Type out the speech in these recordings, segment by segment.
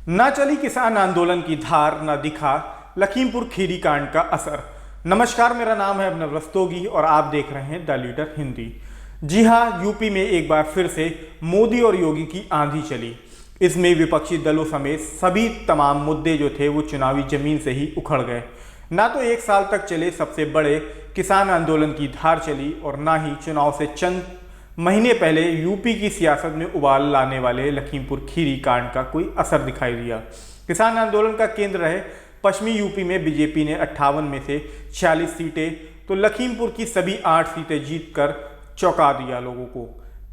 ना चली किसान आंदोलन की धार, ना दिखा लखीमपुर खीरी कांड का असर। नमस्कार, मेरा नाम है अभिनव रस्तोगी और आप देख रहे हैं द लीडर हिंदी। जी हां, यूपी में एक बार फिर से मोदी और योगी की आंधी चली। इसमें विपक्षी दलों समेत सभी तमाम मुद्दे जो थे वो चुनावी जमीन से ही उखड़ गए। ना तो एक साल तक चले सबसे बड़े किसान आंदोलन की धार चली और ना ही चुनाव से चंद महीने पहले यूपी की सियासत में उबाल लाने वाले लखीमपुर खीरी कांड का कोई असर दिखाई दिया। किसान आंदोलन का केंद्र रहे पश्चिमी यूपी में बीजेपी ने 58 में से 46 सीटें तो लखीमपुर की सभी 8 सीटें जीतकर चौंका दिया लोगों को।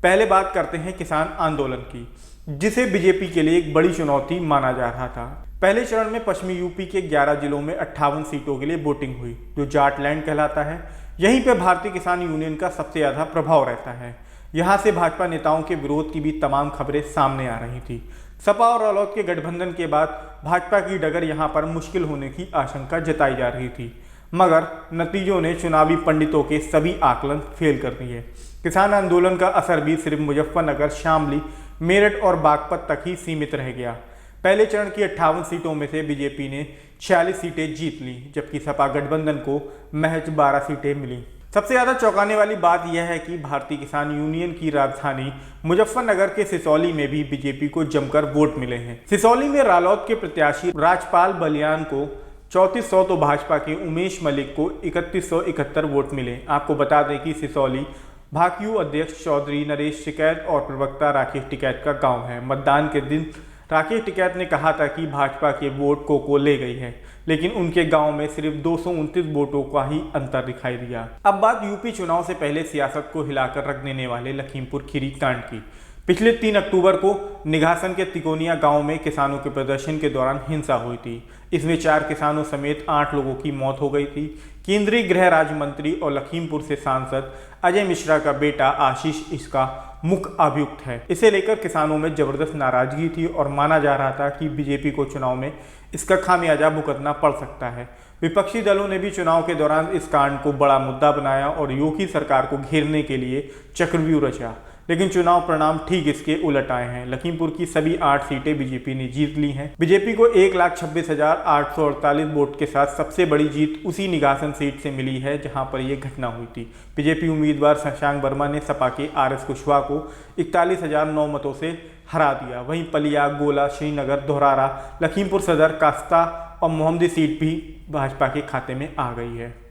पहले बात करते हैं किसान आंदोलन की, जिसे बीजेपी के लिए एक बड़ी चुनौती माना जा रहा था। पहले चरण में पश्चिमी यूपी के 11 जिलों में 58 सीटों के लिए वोटिंग हुई, जो जाटलैंड कहलाता है। यहीं पर भारतीय किसान यूनियन का सबसे ज़्यादा प्रभाव रहता है। यहाँ से भाजपा नेताओं के विरोध की भी तमाम खबरें सामने आ रही थी। सपा और रालोद के गठबंधन के बाद भाजपा की डगर यहाँ पर मुश्किल होने की आशंका जताई जा रही थी, मगर नतीजों ने चुनावी पंडितों के सभी आकलन फेल कर दिए। किसान आंदोलन का असर भी सिर्फ मुजफ्फरनगर, शामली, मेरठ और बागपत तक ही सीमित रह गया। पहले चरण की 58 सीटों में से बीजेपी ने 46 सीटें जीत ली, जबकि सपा गठबंधन को महज 12 सीटें मिली। सबसे ज़्यादा चौंकाने वाली बात यह है कि भारतीय किसान यूनियन की राजधानी मुजफ्फरनगर के सिसौली में भी बीजेपी को जमकर वोट मिले हैं। सिसौली में रालोद के प्रत्याशी राजपाल बलियान को 3400 तो भाजपा के उमेश मलिक को 3171 वोट मिले। आपको बता दें कि सिसौली भाकयू अध्यक्ष चौधरी नरेश टिकैत और प्रवक्ता राकेश टिकैत का गाँव है। मतदान के दिन राकेश टिकैत ने कहा था कि भाजपा के वोट को ले गई है, लेकिन उनके गांव में सिर्फ 229 वोटों का ही अंतर दिखाई दिया। अब बात यूपी चुनाव से पहले सियासत को हिलाकर रख देने वाले लखीमपुर खीरी कांड की। पिछले 3 अक्टूबर को निघासन के तिकोनिया गांव में किसानों के प्रदर्शन के दौरान हिंसा हुई थी। इसमें 4 किसानों समेत 8 लोगों की मौत हो गई थी। केंद्रीय गृह राज्य मंत्री और लखीमपुर से सांसद अजय मिश्रा का बेटा आशीष इसका मुख्य अभियुक्त है। इसे लेकर किसानों में जबरदस्त नाराजगी थी और माना जा रहा था कि बीजेपी को चुनाव में इसका खामियाजा भुगतना पड़ सकता है। विपक्षी दलों ने भी चुनाव के दौरान इस कांड को बड़ा मुद्दा बनाया और योगी सरकार को घेरने के लिए चक्रव्यूह रचा, लेकिन चुनाव परिणाम ठीक इसके उलट आए हैं। लखीमपुर की सभी 8 सीटें बीजेपी ने जीत ली हैं। बीजेपी को 1,26,848 वोट के साथ सबसे बड़ी जीत उसी निघासन सीट से मिली है जहां पर यह घटना हुई थी। बीजेपी उम्मीदवार शशांक वर्मा ने सपा के RS कुशवाहा को 41,009 मतों से हरा दिया। वहीं पलिया, गोला, श्रीनगर, धोरारा, लखीमपुर सदर, कास्ता और मोहम्मदी सीट भी भाजपा के खाते में आ गई है।